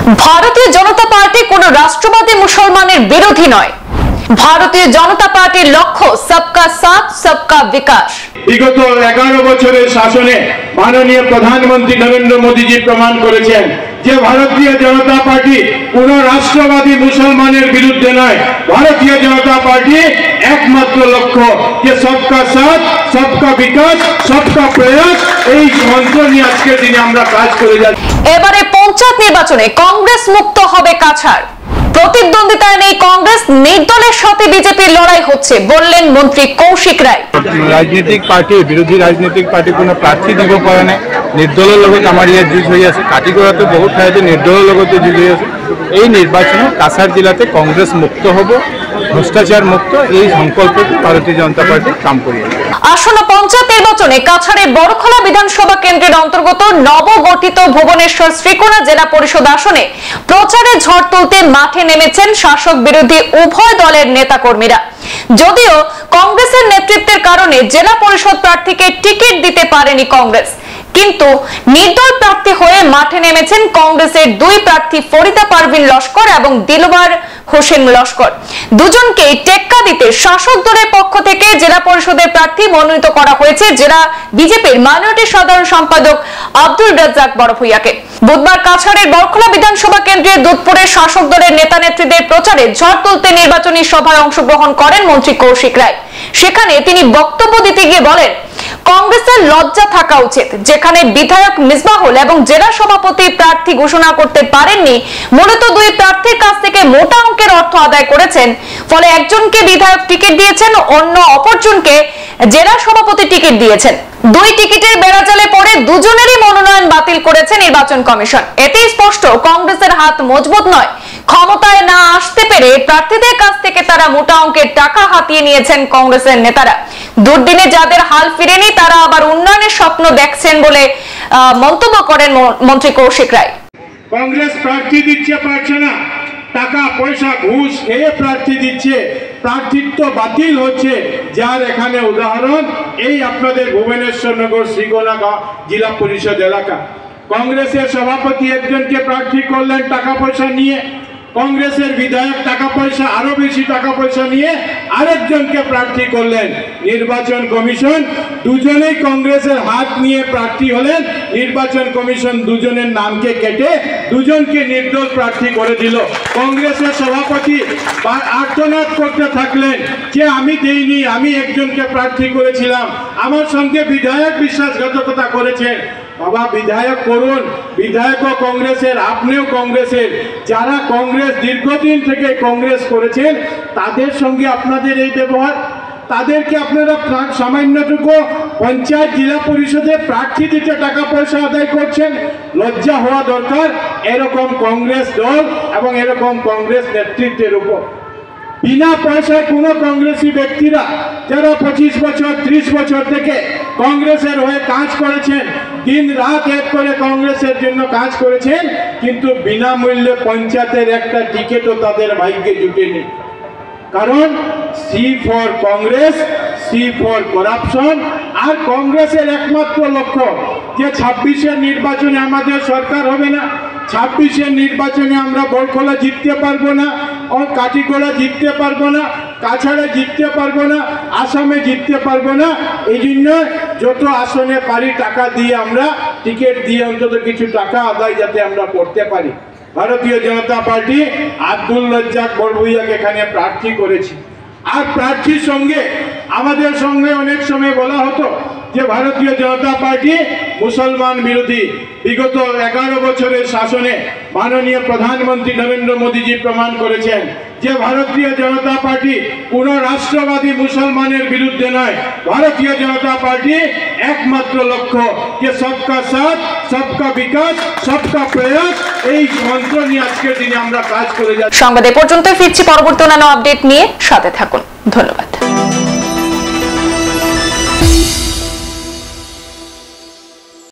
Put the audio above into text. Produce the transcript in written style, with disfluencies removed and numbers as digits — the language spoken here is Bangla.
ভারতীয় জনতা পার্টি কোনো রাষ্ট্রবাদী মুসলমানের বিরোধী নয়। ভারতীয় জনতা পার্টির লক্ষ্য সবকা সাথ সবকা বিকাশ। বিগত 11 বছরের শাসনে মাননীয় প্রধানমন্ত্রী নরেন্দ্র মোদীজি প্রমাণ করেছেন যে ভারতীয় জনতা পার্টি কোন রাষ্ট্রবাদী মুসলমানের বিরুদ্ধে নয়। ভারতীয় জনতা পার্টি একমাত্র লক্ষ্য যে সবকা সাথ সবকা বিকাশ সবকা প্রয়াস, এই মন্ত্র নিয়ে আজকের দিনে আমরা কাজ করে যাচ্ছি। এবারে পঞ্চায়েত নির্বাচনে কংগ্রেস মুক্ত হবে কাছাড়। প্রতিদ্বন্দ্বিতায় নেই কংগ্রেস, নির্দলের সাথে বিজেপির লড়াই হচ্ছে বললেন মন্ত্রী কৌশিক রায়। রাজনৈতিক পার্টি বিরোধী রাজনৈতিক পার্টি কোনো প্রার্থী দিব পৰা নাই। নির্দলের লগত আমার ইয়াত যুঁজ হয়ে আছে। কাটিগড়াতে বহুত ঠাইতে নির্দলের লগতে যুঁজ হয়ে আছে। এই নির্বাচনে কাছাড় জেলাতে কংগ্রেস মুক্ত হব, ভ্রষ্টাচার মুক্ত, এই সংকল্পে ভারতীয় জনতা পার্টি কাম করে আছে। আসন্ন পঞ্চায়েত নির্বাচনে কাছাড়ের বড়খলা বিধানসভা কেন্দ্রের অন্তর্গত নবগঠিত ভুবনেশ্বর শ্রীকোনা জেলা পরিষদ আসনে প্রচারে ঝড় তুলতে মাঠে নেমেছেন শাসক বিরোধী উভয় দলের নেতাকর্মীরা। যদিও কংগ্রেসের নেতৃত্বের কারণে জেলা পরিষদ প্রার্থীকে টিকিট দিতে পারেনি কংগ্রেস, কিন্তু নির্দল প্রার্থী হয়ে মাঠে নেমেছেন কংগ্রেসের দুই প্রার্থী ফরিদা পারভিন লস্কর এবং দিলওয়ার হোসেন লস্কর। দুজনকেই টেক্কা দিতে শাসক দলের পক্ষ থেকে জেলা পরিষদের প্রার্থী মনোনীত করা হয়েছে জেলা বিজেপির মাইনরিটি সাধারণ সম্পাদক আব্দুল রাজ্জাক বড়ভূইয়াকে। বুধবার কাছাড়ের বড়খলা বিধানসভা কেন্দ্রের দুধপুরের শাসক দলের নেতা নেত্রীদের প্রচারে ঝড় তুলতে নির্বাচনী সভায় অংশগ্রহণ করেন মন্ত্রী কৌশিক রায়। সেখানে তিনি বক্তব্য দিতে গিয়ে বলেন, কংগ্রেসের লজ্জা থাকা উচিত, যেখানে বিধায়ক মিসবাহুল এবং জেলা সভাপতি প্রার্থী ঘোষণা করতে পারেননি। মূলত দুই প্রার্থীর কাছ থেকে মোটা অঙ্কের অর্থ আদায় করেছেন, ফলে একজনকে বিধায়ক টিকিট দিয়েছেন, অন্য অপরজনকে জেলা সভাপতি টিকিট দিয়েছেন। দুই টিকিটের বেড়াজালে পড়ে দুজনেরই মনোনয়ন বাতিল করেছে নির্বাচন কমিশন। এতেই স্পষ্ট কংগ্রেসের হাত মজবুত নয়। ক্ষমতায় না আসতে পেরে প্রার্থীদের কাছ থেকে তারা মোটা অঙ্কের টাকা হাতিয়ে নিয়েছেন কংগ্রেসের নেতারা। দুর্দিনে যাদের হাল ফিরেনি তারা আবার উন্নয়নের স্বপ্ন দেখছেন বলে মন্তব্য করেন মন্ত্রী কৌশিক রায়। কংগ্রেস প্রার্থী দিচ্ছে পারছে না, টাকা পয়সা ঘুষ খেয়ে প্রার্থী দিচ্ছে, প্রার্থিত্ব বাতিল হচ্ছে। যার এখানে উদাহরণ এই আপনাদের ভুবনেশ্বর নগর শ্রীকোনা জেলা পরিষদ এলাকা। কংগ্রেসের সভাপতি একজনকে প্রার্থী করলেন টাকা পয়সা নিয়ে, কংগ্রেসের বিধায়ক টাকা পয়সা আরো বেশি টাকা পয়সা নিয়ে আরেকজনকে প্রার্থী করলেন। নির্বাচন কমিশন দুজনেই কংগ্রেসের হাত নিয়ে প্রার্থী হলেন। নির্বাচন কমিশন দুজনের নামকে কেটে দুজনকে নির্দল প্রার্থী করে দিল। কংগ্রেসের সভাপতি আর্তনাদ করতে থাকলেন যে আমি দেইনি, আমি একজনকে প্রার্থী করেছিলাম, আমার সঙ্গে বিধায়ক বিশ্বাসঘাতকতা করেছেন। বাবা, বিধায়ক করুন, বিধায়কও কংগ্রেসের, আপনিও কংগ্রেসের। যারা কংগ্রেস দীর্ঘদিন থেকে কংগ্রেস করেছেন তাদের সঙ্গে আপনাদের এই ব্যবহার, তাদেরকে আপনারা সামান্যটুকু পঞ্চায়েত জেলা পরিষদে প্রার্থী দিতে টাকা পয়সা আদায় করছেন। লজ্জা হওয়া দরকার এরকম কংগ্রেস দল এবং এরকম কংগ্রেস নেতৃত্বের উপর। বিনা পয়সায় কোনো কংগ্রেসী ব্যক্তিরা যারা 25 বছর 30 বছর থেকে কংগ্রেসের হয়ে কাজ করেছেন, দিন রাত এক করে কংগ্রেসের জন্য কাজ করেছেন, কিন্তু বিনামূল্যে পঞ্চায়েতের একটা টিকিটও তাদের ভাগ্যে জুটেনি। কারণ C for Congress, C for corruption. আর কংগ্রেসের একমাত্র লক্ষ্য যে 26-এর নির্বাচনে আমাদের সরকার হবে না, 26-এর নির্বাচনে আমরা বড়খলা জিততে পারবো না, কাটিগড়া জিততে পারবো না, কাছাড়ে জিততে পারবো না, আসামে জিততে পারবো না। এই জন্য যত আসনে পারি টাকা দিয়ে আমরা টিকিট দিয়ে অন্তত কিছু টাকা আদায় যাতে আমরা করতে পারি। ভারতীয় জনতা পার্টি আব্দুল রাজ্জাক বড়ভূইয়াকে এখানে প্রার্থী করেছি। আর প্রার্থীর সঙ্গে আমাদের সঙ্গে অনেক সময় বলা হতো যে ভারতীয় জনতা পার্টি মুসলমান বিরোধী। বিগত 11 বছরের শাসনে মাননীয় প্রধানমন্ত্রী নরেন্দ্র মোদীজি প্রমাণ করেছেন যে ভারতীয় জনতা পার্টি কোন রাষ্ট্রবাদী মুসলমানের বিরুদ্ধে নয়। ভারতীয় জনতা পার্টি একমাত্র লক্ষ্য যে সবকা সাথ সবকা বিকাশ সবকা প্রয়াস, এই মন্ত্র নিয়ে আজকের দিনে আমরা কাজ করে যাচ্ছি। সংবাদ এ পর্যন্ত, ফিরছি পরবর্তী অন্যান্য আপডেট নিয়ে, সাথে থাকুন। ধন্যবাদ।